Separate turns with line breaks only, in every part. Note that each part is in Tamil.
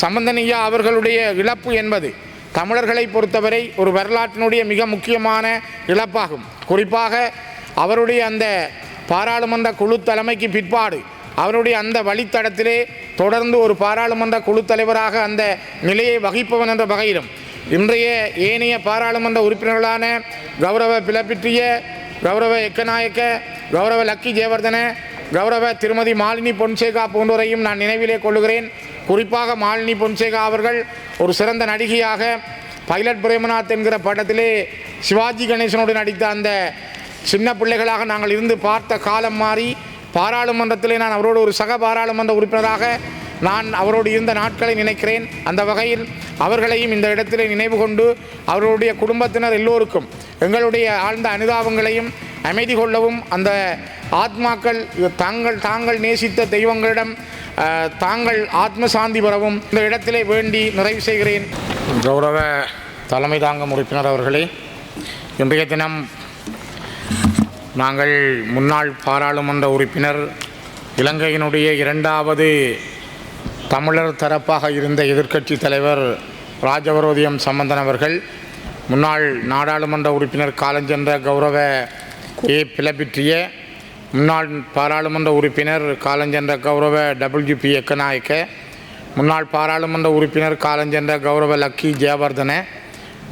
சம்பந்தனையா அவர்களுடைய இழப்பு என்பது தமிழர்களை பொறுத்தவரை ஒரு வரலாற்றினுடைய மிக முக்கியமான இழப்பாகும். குறிப்பாக அவருடைய அந்த பாராளுமன்ற குழு தலைமைக்கு பிற்பாடு அவருடைய அந்த வழித்தடத்திலே தொடர்ந்து ஒரு பாராளுமன்ற குழு தலைவராக அந்த நிலையை வகிப்பவன் என்ற வகையிலும் இன்றைய ஏனைய பாராளுமன்ற உறுப்பினர்களான கௌரவ பிலப்பிற்றிய, கௌரவ எக்கநாயக்க, கௌரவ லக்கி ஜெயவர்தன, கௌரவ திருமதி மாலினி பொன்சேகா போன்றோரையும் நான் நினைவிலே கொள்ளுகிறேன். குறிப்பாக மாலினி பொன்சேகா அவர்கள் ஒரு சிறந்த நடிகையாக பைலட் பிரேமநாத் என்கிற படத்திலே சிவாஜி கணேசனோடு நடித்த அந்த சின்ன பிள்ளைகளாக நாங்கள் இருந்து பார்த்த காலம் மாறி பாராளுமன்றத்திலே நான் அவரோடு ஒரு சக பாராளுமன்ற உறுப்பினராக நான் அவரோடு இருந்த நாட்களை நினைக்கிறேன். அந்த வகையில் அவர்களையும் இந்த இடத்திலே நினைவு கொண்டு அவர்களுடைய குடும்பத்தினர் எல்லோருக்கும் எங்களுடைய ஆழ்ந்த அனுதாபங்களையும் அமைதி கொள்ளவும் அந்த ஆத்மாக்கள் தாங்கள் நேசித்த தெய்வங்களிடம் தாங்கள் ஆத்ம சாந்தி பெறவும் இந்த இடத்திலே வேண்டி நிறைவு செய்கிறேன். கௌரவ தலைமை தாங்கும் உறுப்பினர் அவர்களே, இன்றைய தினம் நாங்கள் முன்னாள் பாராளுமன்ற உறுப்பினர், இலங்கையினுடைய இரண்டாவது தமிழர் தரப்பாக இருந்த எதிர்க்கட்சி தலைவர் ராஜவரோதியம் சம்பந்தன் அவர்கள், முன்னாள் நாடாளுமன்ற உறுப்பினர் காலஞ்சென்ற கௌரவ பிலப்பிற்றிய, முன்னாள் பாராளுமன்ற உறுப்பினர் காலஞ்சென்ற கௌரவ WP எக்கநாயக்க, முன்னாள் பாராளுமன்ற உறுப்பினர் காலஞ்சென்ற கௌரவ லக்கி ஜெயவர்தன,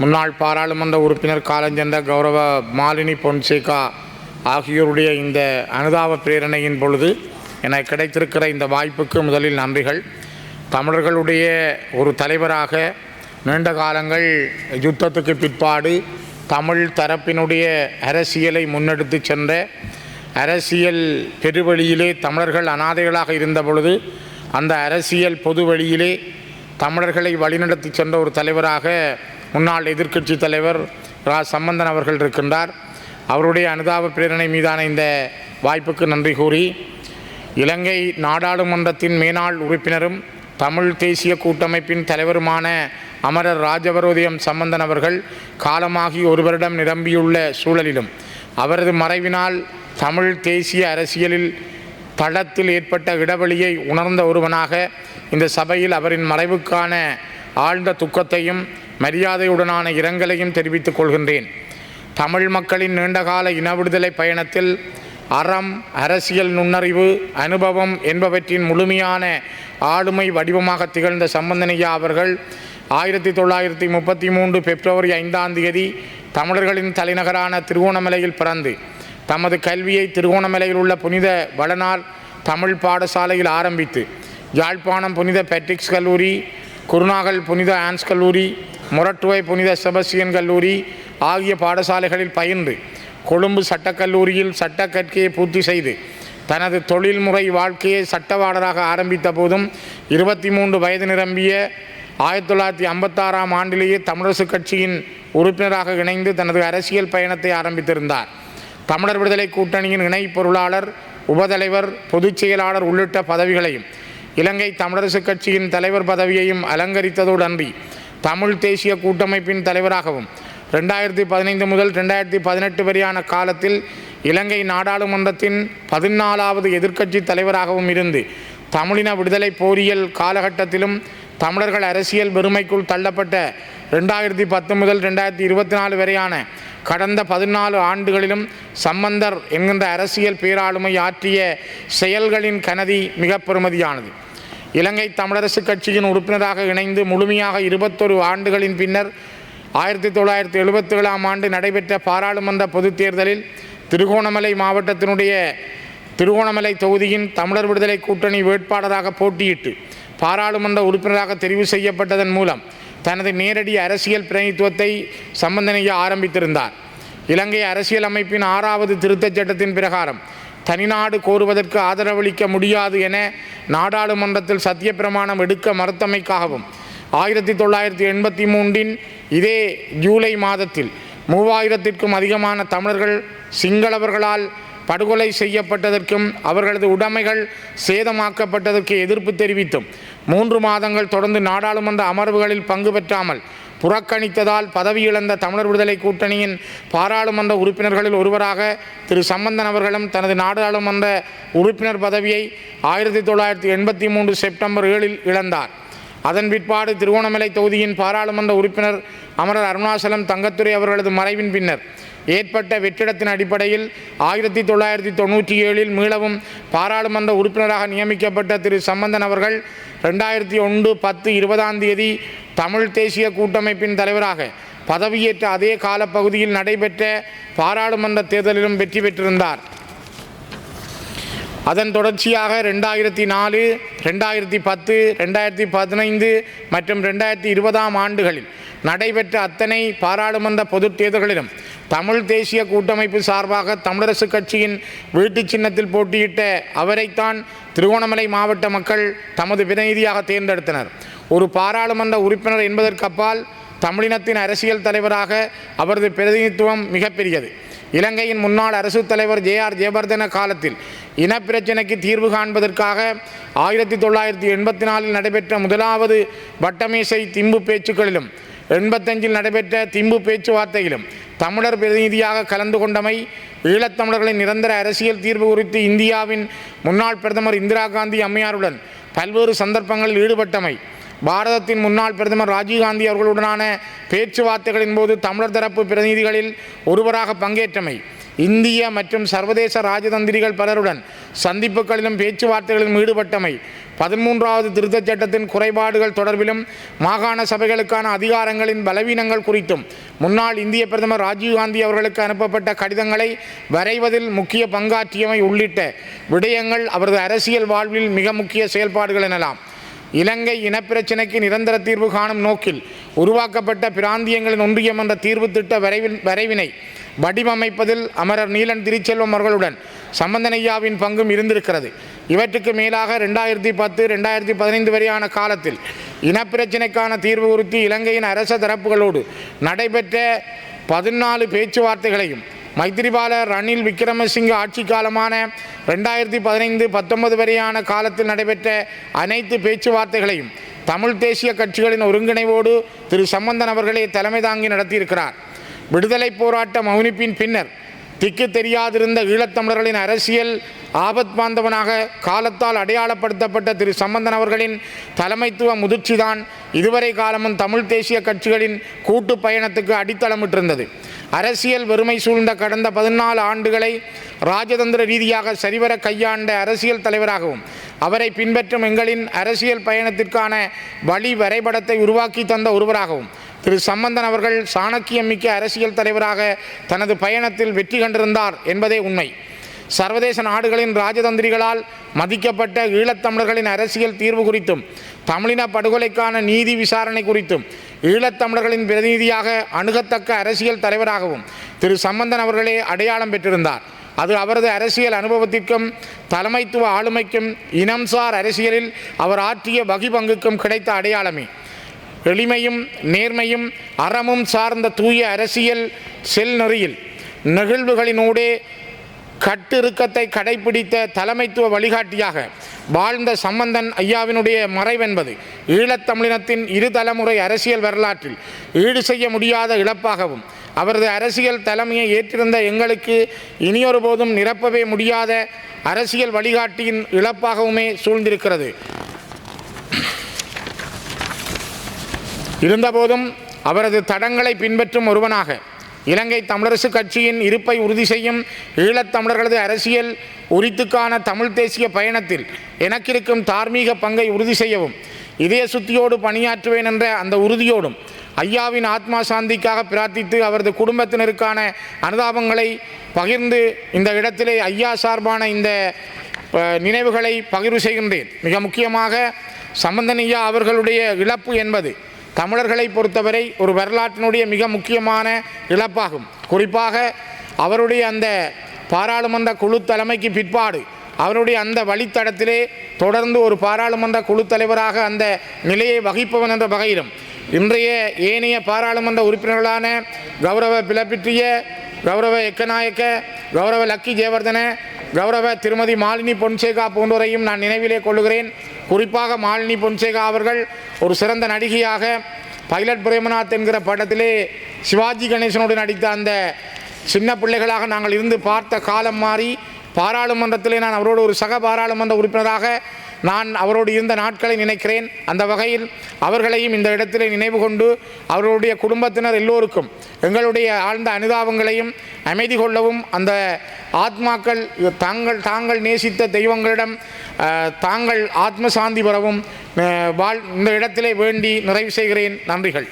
முன்னாள் பாராளுமன்ற உறுப்பினர் காலஞ்சென்ற கௌரவ மாலினி பொன்சேகா ஆகியோருடைய இந்த அனுதாப பிரேரணையின் பொழுது எனக்கு கிடைத்திருக்கிற இந்த வாய்ப்புக்கு முதலில் நன்றிகள். தமிழர்களுடைய ஒரு தலைவராக நீண்ட காலங்கள் யுத்தத்துக்கு பிற்பாடு தமிழ் தரப்பினுடைய அரசியலை முன்னெடுத்து சென்ற, அரசியல் பெருவழியிலே தமிழர்கள் அனாதைகளாக இருந்த பொழுது அந்த அரசியல் பொது வழியிலே தமிழர்களை வழிநடத்தி சென்ற ஒரு தலைவராக முன்னாள் எதிர்க்கட்சி தலைவர் சம்பந்தன் அவர்கள் இருக்கின்றார். அவருடைய அனுதாப பிரேரணை மீதான இந்த வாய்ப்புக்கு நன்றி கூறி, இலங்கை நாடாளுமன்றத்தின் மேனாள் உறுப்பினரும் தமிழ் தேசிய கூட்டமைப்பின் தலைவருமான அமரர் ராஜவரோதியம் சம்பந்தன் அவர்கள் காலமாகி ஒரு வருடம் நிரம்பியுள்ள சூழலிலும் அவரது மறைவினால் தமிழ் தேசிய அரசியலில் தளத்தில் ஏற்பட்ட இடைவெளியை உணர்ந்த ஒருவனாக இந்த சபையில் அவரின் மறைவுக்கான ஆழ்ந்த துக்கத்தையும் மரியாதையுடனான இரங்கலையும் தெரிவித்துக் கொள்கின்றேன். தமிழ் மக்களின் நீண்டகால இனவிடுதலை பயணத்தில் அறம், அரசியல் நுண்ணறிவு, அனுபவம் என்பவற்றின் முழுமையான ஆளுமை வடிவமாக திகழ்ந்த சம்பந்தனையா அவர்கள் 1933 பிப்ரவரி 5ஆம் தேதி தமிழர்களின் தலைநகரான திருகோணமலையில் பிறந்து தமது கல்வியை திருகோணமலையில் உள்ள புனித வளனார் தமிழ் பாடசாலையில் ஆரம்பித்து யாழ்ப்பாணம் புனித பேட்ரிக்ஸ் கல்லூரி, குருநாகல் புனித ஆன்ஸ் கல்லூரி, மொரட்டுவை புனித செபஸ்டியன் கல்லூரி ஆகிய பாடசாலைகளில் பயின்று கொழும்பு சட்டக்கல்லூரியில் சட்ட கற்கையை பூர்த்தி செய்து தனது தொழில்முறை வாழ்க்கையை சட்டவாளராக ஆரம்பித்த போதும் 23 வயது நிரம்பிய 1956ஆம் ஆண்டிலேயே தமிழரசு கட்சியின் உறுப்பினராக இணைந்து தனது அரசியல் பயணத்தை ஆரம்பித்திருந்தார். தமிழர் விடுதலை கூட்டணியின் இணை பொருளாளர், உபதலைவர், பொதுச் செயலாளர் உள்ளிட்ட பதவிகளையும் இலங்கை தமிழரசு கட்சியின் தலைவர் பதவியையும் அலங்கரித்ததோடு அன்றி தமிழ் தேசிய கூட்டமைப்பின் தலைவராகவும் 2015 முதல் 2018 வரையான காலத்தில் இலங்கை நாடாளுமன்றத்தின் 14வது எதிர்க்கட்சி தலைவராகவும் இருந்து தமிழின விடுதலை போரியல் காலகட்டத்திலும் தமிழர்கள் அரசியல் வெறுமைக்குள் தள்ளப்பட்ட 2010 முதல் 2024 வரையான கடந்த 14 ஆண்டுகளிலும் சம்பந்தர் என்கின்ற அரசியல் பேராளுமை ஆற்றிய செயல்களின் கனதி மிக பெருமதியானது. இலங்கை தமிழரசு கட்சியின் உறுப்பினராக இணைந்து முழுமையாக 21 ஆண்டுகளின் பின்னர் 1977ஆம் ஆண்டு நடைபெற்ற பாராளுமன்ற பொதுத் தேர்தலில் திருகோணமலை மாவட்டத்தினுடைய திருகோணமலை தொகுதியின் தமிழர் விடுதலை கூட்டணி வேட்பாளராக போட்டியிட்டு பாராளுமன்ற உறுப்பினராக தெரிவு செய்யப்பட்டதன் மூலம் தனது நேரடி அரசியல் பிரதிநிதித்துவத்தை சம்பந்தனையா ஆரம்பித்திருந்தார். இலங்கை அரசியல் அமைப்பின் 6வது திருத்தச் சட்டத்தின் பிரகாரம் தனிநாடு கோருவதற்கு ஆதரவளிக்க முடியாது என நாடாளுமன்றத்தில் சத்தியப்பிரமாணம் எடுக்க மறுத்தமைக்காகவும் 1983 இதே ஜூலை மாதத்தில் 3000க்கும் அதிகமான தமிழர்கள் சிங்களவர்களால் படுகொலை செய்யப்பட்டதற்கும் அவர்களது உடைமைகள் சேதமாக்கப்பட்டதற்கு எதிர்ப்பு தெரிவித்தும் 3 மாதங்கள் தொடர்ந்து நாடாளுமன்ற அமர்வுகளில் பங்கு பெற்றாமல் புறக்கணித்ததால் பதவியிழந்த தமிழர் விடுதலை கூட்டணியின் பாராளுமன்ற உறுப்பினர்களில் ஒருவராக திரு சம்பந்தன் அவர்களும் தனது நாடாளுமன்ற உறுப்பினர் பதவியை 1983 செப்டம்பர் 7 இழந்தார். அதன் பிற்பாடு திருகோணமலை தொகுதியின் பாராளுமன்ற உறுப்பினர் அமரர் அருணாசலம் தங்கத்துரை அவர்களது மறைவின் பின்னர் ஏற்பட்ட வெற்றிடத்தின் அடிப்படையில் 1997 மீளவும் பாராளுமன்ற உறுப்பினராக நியமிக்கப்பட்ட திரு சம்பந்தன் அவர்கள் 2001-10-20 தமிழ் தேசிய கூட்டமைப்பின் தலைவராக பதவியேற்ற அதே காலப்பகுதியில் நடைபெற்ற பாராளுமன்ற தேர்தலிலும் வெற்றி பெற்றிருந்தார். அதன் தொடர்ச்சியாக 2004, 2010, 2015 மற்றும் 2020 ஆண்டுகளில் நடைபெற்ற அத்தனை பாராளுமன்ற பொதுத் தேர்தல்களிலும் தமிழ் தேசிய கூட்டமைப்பு சார்பாக தமிழரசு கட்சியின் வீட்டு சின்னத்தில் போட்டியிட்ட அவரைத்தான் திருகோணமலை மாவட்ட மக்கள் தமது பிரதிநிதியாக தேர்ந்தெடுத்தனர். ஒரு பாராளுமன்ற உறுப்பினர் என்பதற்கு அப்பால் தமிழினத்தின் அரசியல் தலைவராக அவரது பிரதிநிதித்துவம் மிகப்பெரியது. இலங்கையின் முன்னாள் அரசு தலைவர் ஜே.ஆர். ஜெயவர்தன காலத்தில் இனப்பிரச்சினைக்கு தீர்வு காண்பதற்காக 1984 நடைபெற்ற முதலாவது வட்டமேசை திம்பு பேச்சுக்களிலும் 85 நடைபெற்ற திம்பு பேச்சுவார்த்தையிலும் தமிழர் பிரதிநிதியாக கலந்து கொண்டமை, ஈழத்தமிழர்களின் நிரந்தர அரசியல் தீர்வு குறித்து இந்தியாவின் முன்னாள் பிரதமர் இந்திரா காந்தி அம்மையாருடன் பல்வேறு சந்தர்ப்பங்களில் ஈடுபட்டமை, பாரதத்தின் முன்னாள் பிரதமர் ராஜீவ்காந்தி அவர்களுடனான பேச்சுவார்த்தைகளின் போது தமிழர் தரப்பு பிரதிநிதிகளில் ஒருவராக பங்கேற்றமை, இந்திய மற்றும் சர்வதேச ராஜதந்திரிகள் பலருடன் சந்திப்புகளிலும் பேச்சுவார்த்தைகளிலும் ஈடுபட்டமை, 13வது திருத்தச் சட்டத்தின் குறைபாடுகள் தொடர்பிலும் மாகாண சபைகளுக்கான அதிகாரங்களின் பலவீனங்கள் குறித்தும் முன்னாள் இந்திய பிரதமர் ராஜீவ்காந்தி அவர்களுக்கு அனுப்பப்பட்ட கடிதங்களை வரைவதில் முக்கிய பங்காற்றியமை உள்ளிட்ட விடயங்கள் அவரது அரசியல் வாழ்வில் மிக முக்கிய செயல்பாடுகள் எனலாம். இலங்கை இனப்பிரச்சினைக்கு நிரந்தர தீர்வு காணும் நோக்கில் உருவாக்கப்பட்ட பிராந்தியங்களின் ஒன்றியம் என்ற தீர்வு திட்ட வரைவினை வடிவமைப்பதில் அமரர் நீலன் திருச்செல்வம் அவர்களுடன் சம்பந்தனையாவின் பங்கும் இருந்திருக்கிறது. இவற்றுக்கு மேலாக 2010-2015 வரையான காலத்தில் இனப்பிரச்சினைக்கான தீர்வு குறித்து இலங்கையின் அரச தரப்புகளோடு நடைபெற்ற 14 பேச்சுவார்த்தைகளையும் மைத்திரிபால ரணில் விக்ரமசிங்க ஆட்சி காலமான 2015-19 வரையான காலத்தில் நடைபெற்ற அனைத்து பேச்சுவார்த்தைகளையும் தமிழ் தேசிய கட்சிகளின் ஒருங்கிணைவோடு திரு சம்பந்தன் அவர்களே தலைமை தாங்கி நடத்தியிருக்கிறார். விடுதலை போராட்ட மௌனிப்பின் பின்னர் திக்கு தெரியாதிருந்த ஈழத்தமிழர்களின் அரசியல் ஆபத்பாந்தவனாக காலத்தால் அடையாளப்படுத்தப்பட்ட திரு சம்பந்தன் அவர்களின் தலைமைத்துவ முதிர்ச்சிதான் இதுவரை காலமும் தமிழ் தேசிய கட்சிகளின் கூட்டு பயணத்துக்கு அடித்தளமிட்டிருந்தது. அரசியல் வெறுமை சூழ்ந்த கடந்த 14 ஆண்டுகளை ராஜதந்திர ரீதியாக சரிவர கையாண்ட அரசியல் தலைவராகவும் அவரை பின்பற்றும் எங்களின் அரசியல் பயணத்திற்கான வழி வரைபடத்தை உருவாக்கி தந்த ஒருவராகவும் திரு சம்பந்தன் அவர்கள் சாணக்கியமிக்க அரசியல் தலைவராக தனது பயணத்தில் வெற்றி கண்டிருந்தார் என்பதே உண்மை. சர்வதேச நாடுகளின் ராஜதந்திரிகளால் மதிக்கப்பட்ட ஈழத்தமிழர்களின் அரசியல் தீர்வு குறித்தும் தமிழின படுகொலைக்கான நீதி விசாரணை குறித்தும் ஈழத்தமிழர்களின் பிரதிநிதியாக அணுகத்தக்க அரசியல் தலைவராகவும் திரு சம்பந்தன் அவர்களே அடையாளம் பெற்றிருந்தார். அது அவரது அரசியல் அனுபவத்திற்கும் தலைமைத்துவ ஆளுமைக்கும் இனம்சார் அரசியலில் அவர் ஆற்றிய வகிபங்குக்கும் கிடைத்த அடையாளமே. எளிமையும் நேர்மையும் அறமும் சார்ந்த தூய அரசியல் செல்நெறியில் நிகழ்வுகளினூடே கட்டிருக்கத்தை கடைபிடித்த தலைமைத்துவ வழிகாட்டியாக வாழ்ந்த சம்பந்தன் ஐயாவினுடைய மறைவென்பது ஈழத்தமிழினத்தின் இரு தலைமுறை அரசியல் வரலாற்றில் ஈடு செய்ய முடியாத இழப்பாகவும் அவரது அரசியல் தலைமையை ஏற்றிருந்த எங்களுக்கு இனியொரு போதும் நிரப்பவே முடியாத அரசியல் வழிகாட்டியின் இழப்பாகவுமே சூழ்ந்திருக்கிறது. இருந்தபோதும் அவரது தடங்களை பின்பற்றும் ஒருவனாக இலங்கை தமிழரசு கட்சியின் இருப்பை உறுதி செய்யும் ஈழத்தமிழர்களது அரசியல் உரித்துக்கான தமிழ் தேசிய பயணத்தில் எனக்கிருக்கும் தார்மீக பங்கை உறுதி செய்யவும் இதய சுத்தியோடு பணியாற்றுவேன் என்ற அந்த உறுதியோடும் ஐயாவின் ஆத்மா சாந்திக்காக பிரார்த்தித்து அவரது குடும்பத்தினருக்கான அனுதாபங்களை பகிர்ந்து இந்த இடத்திலே ஐயா சார்பான இந்த நினைவுகளை பகிர்வு செய்கின்றேன். மிக முக்கியமாக சம்பந்தன் ஐயா அவர்களுடைய இழப்பு என்பது தமிழர்களை பொறுத்தவரை ஒரு வரலாற்றினுடைய மிக முக்கியமான இழப்பாகும். குறிப்பாக அவருடைய அந்த பாராளுமன்ற குழு தலைமைக்கு பிற்பாடு அவருடைய அந்த வழித்தடத்திலே தொடர்ந்து ஒரு பாராளுமன்ற குழு தலைவராக அந்த நிலையை வகிப்பவன் என்ற வகையிலும் இன்றைய ஏனைய பாராளுமன்ற உறுப்பினர்களான கௌரவ பிலப்பிற்றிய, கௌரவ எக்கநாயக்க, கௌரவ லக்கி ஜெயவர்தன, கௌரவ திருமதி மாலினி பொன்சேகா போன்றோரையும் நான் நினைவிலே கொள்ளுகிறேன். குறிப்பாக மாலினி பொன்சேகா அவர்கள் ஒரு சிறந்த நடிகையாக பைலட் பிரேமநாத் என்கிற படத்திலே சிவாஜி கணேசனோடு நடித்த அந்த சின்ன பிள்ளைகளாக நாங்கள் இருந்து பார்த்த காலம் மாறி பாராளுமன்றத்திலே நான் அவரோடு ஒரு சக பாராளுமன்ற உறுப்பினராக நான் அவரோடு இருந்த நாட்களை நினைக்கிறேன். அந்த வகையில் அவர்களையும் இந்த இடத்திலே நினைவு கொண்டு அவர்களுடைய குடும்பத்தினர் எல்லோருக்கும் எங்களுடைய ஆழ்ந்த அனுதாபங்களையும் அமைதி கொள்ளவும் அந்த ஆத்மாக்கள் தாங்கள் நேசித்த தெய்வங்களிடம் தாங்கள் ஆத்ம சாந்தி பெறவும் இந்த இடத்திலே வேண்டி நிறைவு செய்கிறேன். நன்றிகள்.